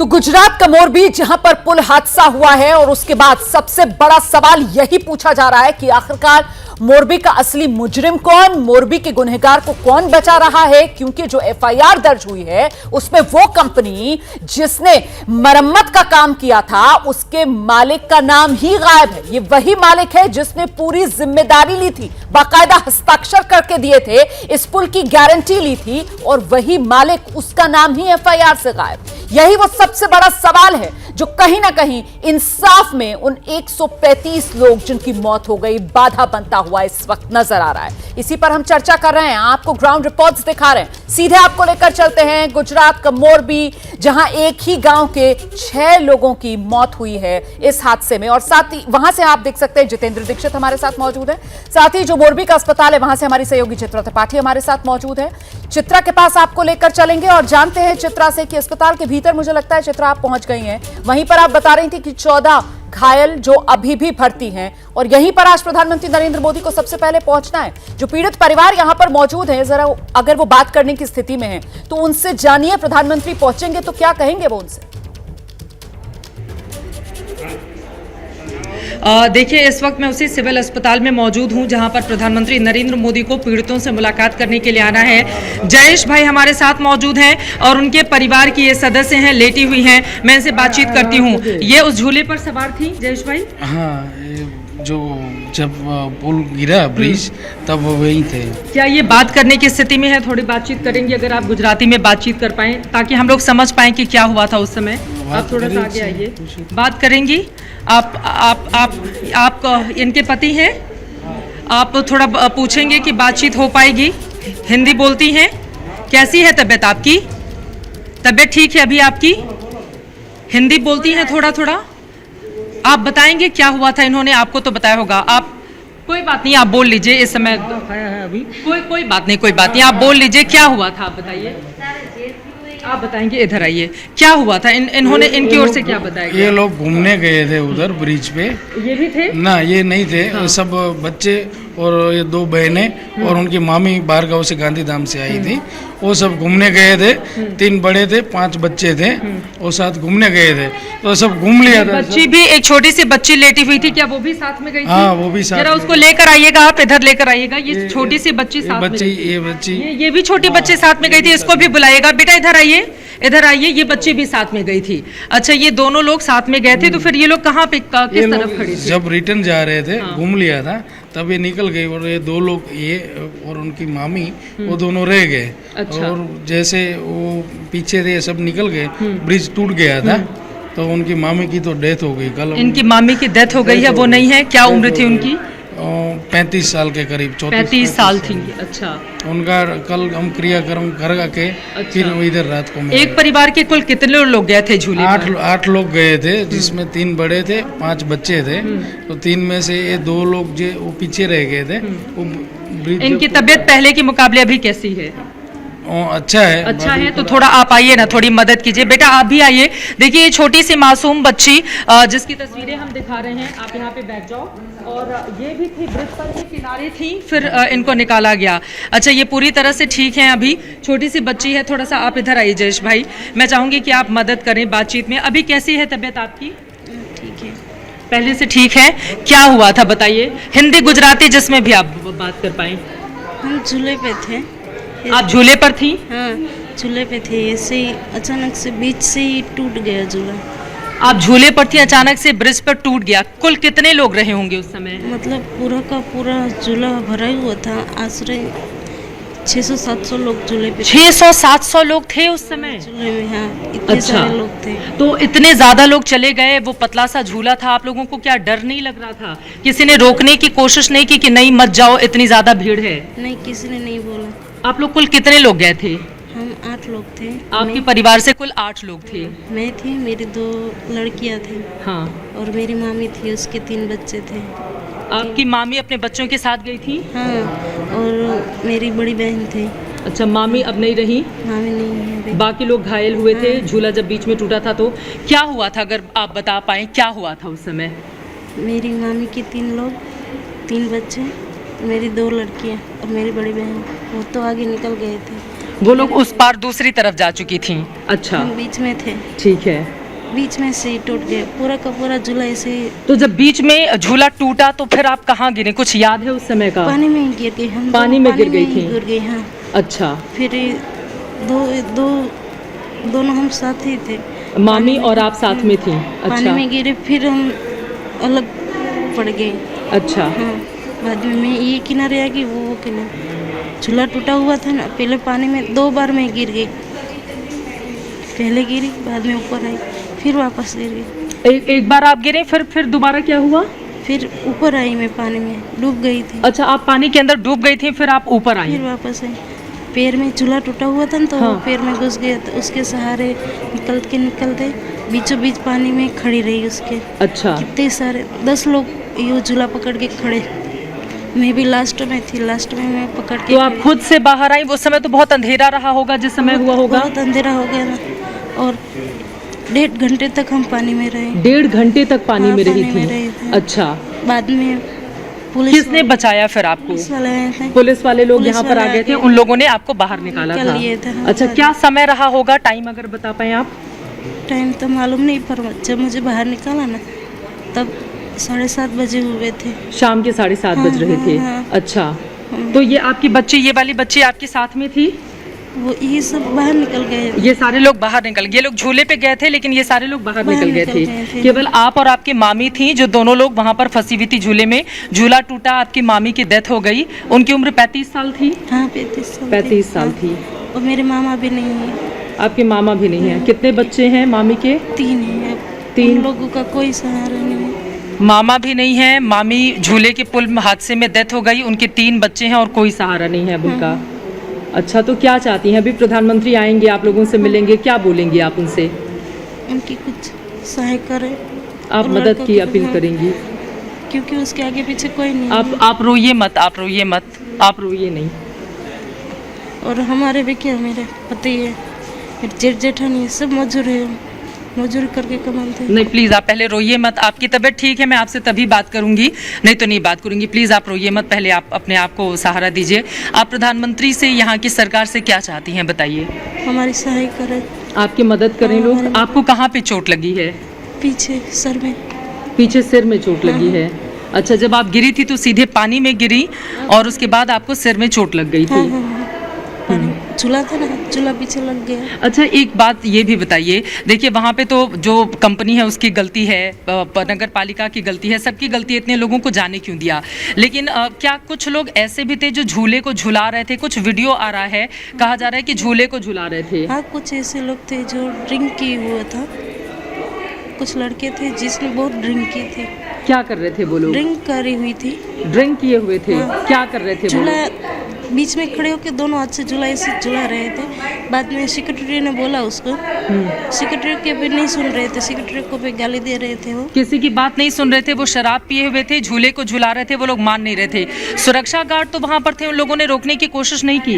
तो गुजरात का मोरबी जहां पर पुल हादसा हुआ है और उसके बाद सबसे बड़ा सवाल यही पूछा जा रहा है कि आखिरकार मोरबी का असली मुजरिम कौन, मोरबी के गुनहगार को कौन बचा रहा है। क्योंकि जो एफआईआर दर्ज हुई है उसमें वो कंपनी जिसने मरम्मत का काम किया था उसके मालिक का नाम ही गायब है। ये वही मालिक है जिसने पूरी जिम्मेदारी ली थी, बाकायदा हस्ताक्षर करके दिए थे, इस पुल की गारंटी ली थी और वही मालिक, उसका नाम ही एफआईआर से गायब। यही वो सबसे बड़ा सवाल है जो कहीं ना कहीं इंसाफ में उन 135 लोग जिनकी मौत हो गई बाधा बनता हुआ इस वक्त नजर आ रहा है। इसी पर हम चर्चा कर रहे हैं, आपको ग्राउंड रिपोर्ट्स दिखा रहे हैं, सीधे आपको लेकर चलते हैं गुजरात का मोरबी जहां एक ही गांव के 6 लोगों की मौत हुई है इस हादसे में। और साथ ही वहां से आप देख सकते हैं जितेंद्र दीक्षित हमारे साथ मौजूद है, साथ ही जो मोरबी का अस्पताल है वहां से हमारी सहयोगी चित्रा त्रिपाठी हमारे साथ मौजूद है। चित्रा के पास आपको लेकर चलेंगे और जानते हैं चित्रा से कि अस्पताल के भीतर, मुझे लगता है चित्रा आप पहुंच गई हैं, वहीं पर आप बता रही थी कि 14 घायल जो अभी भी भर्ती हैं और यहीं पर आज प्रधानमंत्री नरेंद्र मोदी को सबसे पहले पहुंचना है। जो पीड़ित परिवार यहां पर मौजूद है, जरा अगर वो बात करने की स्थिति में है तो उनसे जानिए, प्रधानमंत्री पहुंचेंगे तो क्या कहेंगे वो उनसे। देखिए, इस वक्त मैं उसी सिविल अस्पताल में मौजूद हूं जहां पर प्रधानमंत्री नरेंद्र मोदी को पीड़ितों से मुलाकात करने के लिए आना है। जयेश भाई हमारे साथ मौजूद हैं और उनके परिवार की ये सदस्य हैं, लेटी हुई हैं। मैं इनसे बातचीत करती हूं। ये उस झूले पर सवार थी जयेश भाई? हाँ, जो जब पुल गिरा ब्रिज तब वो वहीं थे। क्या ये बात करने की स्थिति में है? थोड़ी बातचीत करेंगे अगर आप गुजराती में बातचीत कर पाएं ताकि हम लोग समझ पाएं कि क्या हुआ था उस समय। आप थोड़ा सा आगे आइए, बात करेंगी। आप इनके पति हैं, आप थोड़ा पूछेंगे कि बातचीत हो पाएगी। हिंदी बोलती हैं? कैसी है तबीयत आपकी? तबीयत ठीक है अभी आपकी? हिंदी बोलती हैं थोड़ा थोड़ा? आप बताएंगे क्या हुआ था? इन्होंने आपको तो बताया होगा। आप कोई बात नहीं, आप बोल लीजिए इस समय। अभी कोई बात नहीं, आप बोल लीजिए क्या हुआ था, आप बताइए। आप बताएंगे, इधर आइए, क्या हुआ था? इन्होंने इनकी ओर से क्या बताया? ये लोग घूमने गए थे उधर ब्रिज पे। ये भी थे? ना, ये नहीं थे। हाँ। सब बच्चे और ये 2 बहनें और उनकी मामी बारगांव से, गांधीधाम से आई थी। वो सब घूमने गए थे। 3 बड़े थे, 5 बच्चे थे, वो साथ घूमने गए थे तो सब घूम लिया था। बच्ची भी, एक छोटी सी बच्ची लेटी हुई थी, क्या वो भी साथ में गई थी? हाँ, वो भी साथ। जरा उसको लेकर आइएगा, आप इधर लेकर आइएगा। ये छोटी सी बच्ची साथ में, ये भी छोटी बच्ची साथ में गई थी। इसको भी बुलाइएगा, बेटा इधर आइए, इधर आइए। ये बच्ची भी साथ में गई थी। अच्छा, ये दोनों लोग साथ में गए थे, तो फिर ये लोग कहाँ पे, किस तरफ खड़े थे? जब रिटर्न जा रहे थे, घूम लिया था, तब ये निकल गई और ये 2 लोग, ये और उनकी मामी, वो दोनों रह गए। अच्छा। और जैसे वो पीछे थे सब निकल गए, ब्रिज टूट गया था तो उनकी मामी की तो डेथ हो गई कल। इनकी मामी की डेथ हो गई है, वो नहीं है? क्या उम्र थी उनकी? 35 साल के करीब, 35 साल थी। अच्छा। उनका कल हम क्रियाक्रम कर के फिर इधर रात को एक परिवार के कुल कितने लोग गए थे झूले? 8 लोग गए थे, जिसमें 3 बड़े थे, 5 बच्चे थे। तो 3 में से ये 2 लोग जो वो पीछे रह गए थे। इनकी तबीयत पहले के मुकाबले अभी कैसी है? अच्छा है। तो थोड़ा आप आइए ना, थोड़ी मदद कीजिए। बेटा आप भी आइए। देखिए, ये छोटी सी मासूम बच्ची जिसकी तस्वीरें हम दिखा रहे हैं, आप यहाँ पे बैठ जाओ। और ये भी थी, ब्रिज पर के किनारे थी, फिर इनको निकाला गया। अच्छा, ये पूरी तरह से ठीक है अभी? छोटी सी बच्ची है। थोड़ा सा आप इधर आइए जयेश भाई, मैं चाहूंगी कि आप मदद करें बातचीत में। अभी कैसी है तबीयत आपकी? ठीक है, पहले से ठीक है। क्या हुआ था बताइए, हिंदी गुजराती जिसमें भी आप बात कर पाए। हम झूले पे थे। आप झूले पर थी? हाँ, झूले पे थे, ऐसे ही अचानक से बीच से ही टूट गया झूला। आप झूले पर थी, अचानक से ब्रिज पर टूट गया। कुल कितने लोग रहे होंगे उस समय? मतलब पूरा का पूरा झूला भरा हुआ था। आश्रय 600-700 लोग झूले पे। 600-700 लोग थे उस समय झूले में? हाँ, इतने सारे लोग थे। तो इतने ज्यादा लोग चले गए, वो पतला सा झूला था, आप लोगों को क्या डर नहीं लग रहा था? किसी ने रोकने की कोशिश नहीं की कि नहीं मत जाओ, इतनी ज्यादा भीड़ है? नहीं, किसी ने नहीं बोला। आप लोग कुल कितने लोग गए थे? हम 8 लोग थे। आपके परिवार से कुल 8 लोग थे? मैं थी, मेरी 2 लड़कियां थी। हाँ। और मेरी मामी थी, उसके 3 बच्चे थे। आपकी मामी अपने बच्चों के साथ गई थी? हाँ, और मेरी बड़ी बहन थी। अच्छा, मामी अब नहीं रही? मामी नहीं है अभी। बाकी लोग घायल हुए थे? झूला जब बीच में टूटा था तो क्या हुआ था, अगर आप बता पाएं क्या हुआ था उस समय? मेरी मामी के 3 लोग, 3 बच्चे, मेरी 2 लड़कियां और मेरी बड़ी बहन, वो तो आगे निकल गए थे। वो लोग उस पार दूसरी तरफ जा चुकी थी। अच्छा, हम बीच में थे, ठीक है। बीच में से ही टूट गए, पूरा का पूरा झूला ऐसे ही तो जब बीच में झूला टूटा तो फिर आप कहाँ गिरे, कुछ याद है उस समय का? पानी में ही गिर गए हम, पानी में गिर गई थी? गिर गए, हाँ। अच्छा, फिर दोनों हम साथ ही थे, मामी और आप साथ में थी? पानी अच्छा, में गिरे, फिर हम अलग पड़ गए। अच्छा, हाँ, बाद में मैं ये किनारे आ गई, वो किनारे। झूला टूटा हुआ था ना, पहले पानी में 2 बार मैं गिर गई, पहले गिरी, बाद में ऊपर आई, फिर वापस गिर गई। एक बार आप गिरे, फिर दोबारा क्या हुआ? फिर ऊपर आई, मैं पानी में डूब गई थी, अच्छा, आप पानी के अंदर डूब गई थी, फिर आप ऊपर आई? फिर वापस आई। पैर में झूला टूटा हुआ था ना, तो हाँ। वो पैर में घुस गया, तो उसके सहारे निकलते बीचों बीच पानी में खड़ी रही उसके। अच्छा, कितने सारे 10 लोग ये झूला पकड़ के खड़े, मैं भी लास्ट में थी, लास्ट में मैं पकड़ के तो आप खुद से बाहर आई? वो समय तो बहुत अंधेरा रहा होगा जिस समय हुआ होगा? बहुत अंधेरा हो गया था, और 1.5 घंटे तक हम पानी में रहे। 1.5 घंटे तक पानी हाँ, में रही पानी में रहे थी? थे। अच्छा, बाद में पुलिस किसने बचाया फिर आपको? पुलिस वाले आए थे। पुलिस वाले लोग पुलिस यहाँ पर आ वाले गए थे, उन लोगों ने आपको बाहर निकाला निकाल था? लिए थे, हाँ। अच्छा, क्या समय रहा होगा, टाइम अगर बता पाए आप? टाइम तो मालूम नहीं, पर जब मुझे बाहर निकाला ना, तब 7:30 बजे हुए थे। शाम के 7:30 बज रहे थे? हाँ। अच्छा, तो ये आपकी बच्ची, ये वाली बच्ची आपके साथ में थी? वो ये सब बाहर निकल गए। ये सारे लोग बाहर निकल गए, ये लोग झूले पे गए थे लेकिन ये सारे लोग बाहर निकल गए थे। गए थे। केवल आप और आपकी मामी थी जो दोनों लोग वहाँ पर फंसी हुई थी झूले में। झूला टूटा, आपकी मामी की डेथ हो गई। उनकी उम्र 35 साल थी? हाँ, 35 साल 35 साल हाँ। थी। और मेरे मामा भी नहीं है। आपके मामा भी नहीं है? कितने बच्चे हैं मामी के? 3 है। 3 उन लोगों का कोई सहारा नहीं है। मामा भी नहीं है, मामी झूले के पुल में हादसे में डेथ हो गई, उनके 3 बच्चे हैं और कोई सहारा नहीं है अब उनका। अच्छा, तो क्या चाहती हैं? अभी प्रधानमंत्री आएंगे, आप लोगों से मिलेंगे, क्या बोलेंगे आप उनसे? उनकी कुछ सहाय करे, आप और मदद लड़कों की अपील हाँ, करेंगी? क्योंकि उसके आगे पीछे कोई नहीं है। आप रोइए मत, आप रोइए मत, आप रोइए नहीं। और हमारे भी क्या, मेरे पति है, मेरे जेठ जेठानी है, सब मजूर है, मजूरी करके कमाते हैं। नहीं, प्लीज़ आप पहले रोइए मत। आपकी तबीयत ठीक है, मैं आपसे तभी बात करूंगी, नहीं तो नहीं बात करूंगी। प्लीज़ आप रोइए मत, पहले आप अपने आप को सहारा दीजिए। आप प्रधानमंत्री से, यहाँ की सरकार से क्या चाहती हैं, बताइए। हमारी सहाय करे, आपकी मदद करें हाँ, लोग। हमारी आपको कहाँ पे चोट लगी है? पीछे सर में। पीछे सिर में चोट लगी है? अच्छा, जब आप गिरी थी तो सीधे पानी में गिरी और उसके बाद आपको सिर में चोट लग गई हाँ, थी? हाँ, पानी झूला था ना, झूला पीछे लग गया। अच्छा, एक बात ये भी बताइए, देखिए वहाँ पे तो जो कंपनी है उसकी गलती है, नगर पालिका की गलती है, सबकी गलती है, इतने लोगों को जाने क्यों दिया। लेकिन क्या कुछ लोग ऐसे भी थे जो झूले को झुला रहे थे? कुछ वीडियो आ रहा है, कहा जा रहा है कि झूले को झुला रहे थे। हाँ, कुछ ऐसे लोग थे जो ड्रिंक किए हुए था, कुछ लड़के थे जिसने बहुत ड्रिंक की थी। क्या कर रहे थे वो लोग? ड्रिंक करी हुई थी, ड्रिंक किए हुए थे। हाँ। क्या कर रहे थे वो झूला लोग? बीच में खड़े होकर दोनों हाथ से झूला ऐसे झूला रहे थे। बाद में सेक्रेटरी ने बोला उसको, सेक्रेटरी के भी नहीं सुन रहे थे, सेक्रेटरी को भी गाली दे रहे थे। वो किसी की बात नहीं सुन रहे थे, वो शराब पिए हुए थे, झूले को झुला रहे थे, वो लोग मान नहीं रहे थे। सुरक्षा गार्ड तो वहाँ पर थे, उन लोगों ने रोकने की कोशिश नहीं की।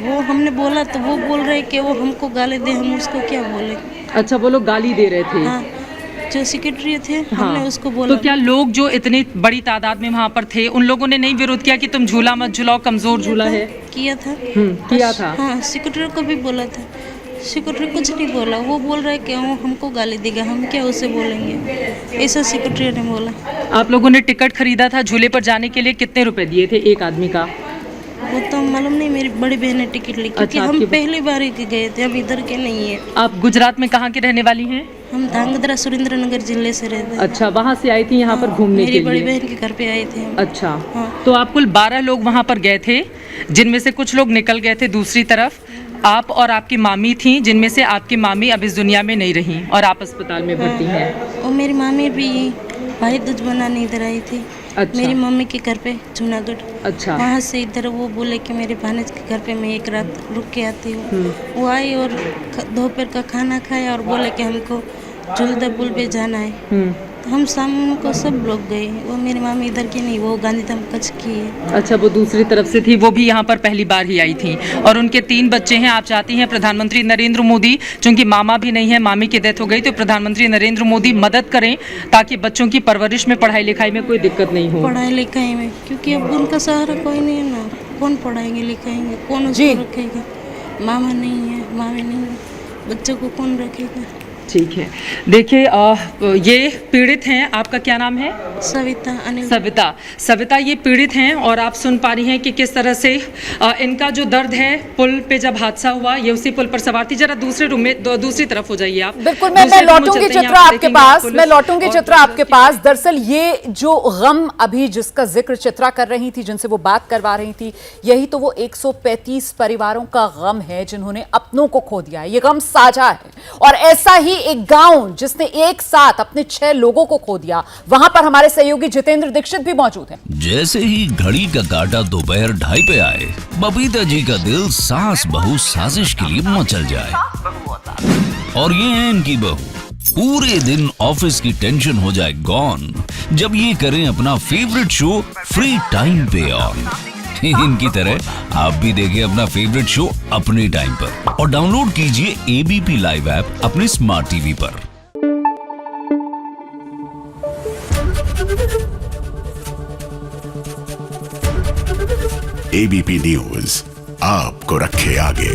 वो हमने बोला तो वो बोल रहे कि वो हमको गाली दे, हम उसको क्या बोले। अच्छा, वो लोग गाली दे रहे थे। हाँ, जो सेक्रेटरी थे हमने उसको बोला। तो क्या लोग जो इतनी बड़ी तादाद में वहाँ पर थे, उन लोगों ने नहीं विरोध किया कि तुम झूला मत झुलाओ, कमजोर झूला है? किया था। किया था। हाँ, सेक्रेटरी को भी बोला था, सेक्रेटरी कुछ नहीं बोला। वो बोल रहा है कि वो हमको गाली देगा, हम क्या उसे बोलेंगे, ऐसा सेक्रेटरी ने बोला। आप लोगों ने टिकट खरीदा था झूले पर जाने के लिए, कितने रुपए दिए थे एक आदमी का? वो तो मालूम नहीं, मेरी बड़ी बहन ने टिकट ली, क्योंकि हम पहली बार ही गए थे, अब इधर के नहीं है। आप गुजरात में कहाँ के रहने वाली हैं? हम धांगध्रा सुरेंद्रनगर जिले से रहते हैं। अच्छा, वहाँ से आई थी यहाँ पर घूमने के लिए? मेरी बड़ी बहन के घर पे आए थे हम। अच्छा, हाँ। तो आप कुल 12 लोग वहाँ पर गए थे, जिनमें से कुछ लोग निकल गए थे दूसरी तरफ। आप और आपकी मामी थी, जिनमें से आपकी मामी अब इस दुनिया में नहीं रही और आप अस्पताल में भर्ती हैं। और मेरी मामी भी भाई दूज बनाने इधर आई थी। अच्छा। मेरी मम्मी के घर पे जूनागढ़। अच्छा। वहाँ से इधर वो बोले कि मेरे भानेज के घर पे मैं एक रात रुक के आती हूँ। वो आई और दोपहर का खाना खाया और बोले कि हमको झूलदा पुल पे जाना है। तो हम शाम को सब लोग गए। वो मेरी मामी इधर की नहीं, वो गांधीधाम कच्छ की है। अच्छा, वो दूसरी तरफ से थी, वो भी यहाँ पर पहली बार ही आई थी और उनके 3 बच्चे हैं। आप चाहती हैं प्रधानमंत्री नरेंद्र मोदी, चूंकि मामा भी नहीं है, मामी की डेथ हो गई, तो प्रधानमंत्री नरेंद्र मोदी मदद करें ताकि बच्चों की परवरिश में, पढ़ाई लिखाई में कोई दिक्कत नहीं हो। पढ़ाई लिखाई में, क्योंकि अब उनका सहारा कोई नहीं है ना, कौन पढ़ाएंगे लिखाएंगे, कौन उसको रखेगा। मामा नहीं है, मामी नहीं है, बच्चों को कौन रखेगा। ठीक है, देखिए ये पीड़ित हैं। आपका क्या नाम है? सविता अनिल। सविता ये पीड़ित हैं और आप सुन पा रही हैं कि किस तरह से इनका जो दर्द है, पुल पे जब हादसा हुआ, ये उसी पुल पर सवार थी। जरा दूसरे रूम में दूसरी तरफ हो जाइए आप। बिल्कुल, मैं लौटूंगी चित्रा आपके पास, मैं लौटूंगी चित्रा आपके पास। दरअसल ये जो गम अभी जिसका जिक्र चित्रा कर रही थी, जिनसे वो बात करवा रही थी, यही तो वो 135 परिवारों का गम है जिन्होंने अपनों को खो दिया है। ये गम साझा है और ऐसा ही एक गांव जिसने एक साथ अपने 6 लोगों को खो दिया, वहां पर हमारे सहयोगी जितेंद्र दीक्षित भी मौजूद हैं। जैसे ही घड़ी का काटा दोपहर 2:30 पे आए, बबीता जी का दिल सास बहू साजिश के लिए मचल जाए। और ये है इनकी बहू, पूरे दिन ऑफिस की टेंशन हो जाए गॉन जब ये करें अपना फेवरेट शो फ्री टाइम पे ऑन। इनकी तरह आप भी देखें अपना फेवरेट शो अपने टाइम पर और डाउनलोड कीजिए एबीपी लाइव ऐप अपने स्मार्ट टीवी पर। एबीपी न्यूज आपको रखे आगे।